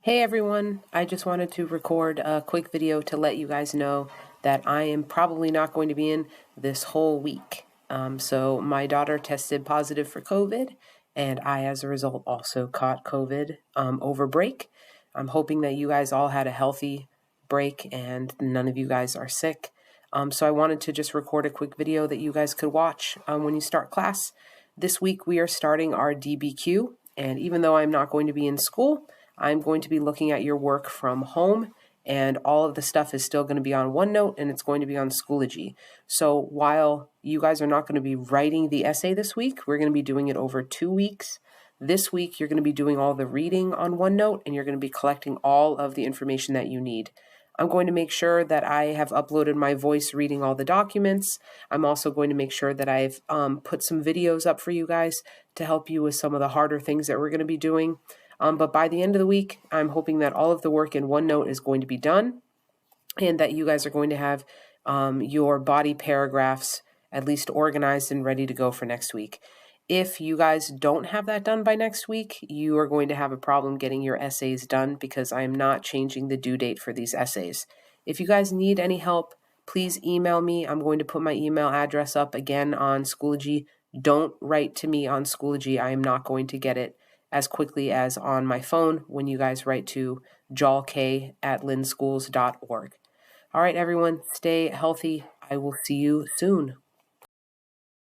Hey everyone, I just wanted to record a quick video to let you guys know that I am probably not going to be in this whole week. So my daughter tested positive for COVID, and I, as a result, also caught COVID over break. I'm hoping that you guys all had a healthy break and none of you guys are sick. So I wanted to just record a quick video that you guys could watch when you start class. This week we are starting our DBQ, and even though I'm not going to be in school, I'm going to be looking at your work from home, and all of the stuff is still going to be on OneNote, and it's going to be on Schoology. So while you guys are not going to be writing the essay this week, we're going to be doing it over 2 weeks. This week, you're going to be doing all the reading on OneNote, and you're going to be collecting all of the information that you need. I'm going to make sure that I have uploaded my voice reading all the documents. I'm also going to make sure that I've put some videos up for you guys to help you with some of the harder things that we're going to be doing. But by the end of the week, I'm hoping that all of the work in OneNote is going to be done and that you guys are going to have your body paragraphs at least organized and ready to go for next week. If you guys don't have that done by next week, you are going to have a problem getting your essays done because I am not changing the due date for these essays. If you guys need any help, please email me. I'm going to put my email address up again on Schoology. Don't write to me on Schoology. I am not going to get it as quickly as on my phone when you guys write to jahlk@linschools.org. All right, everyone, stay healthy. I will see you soon.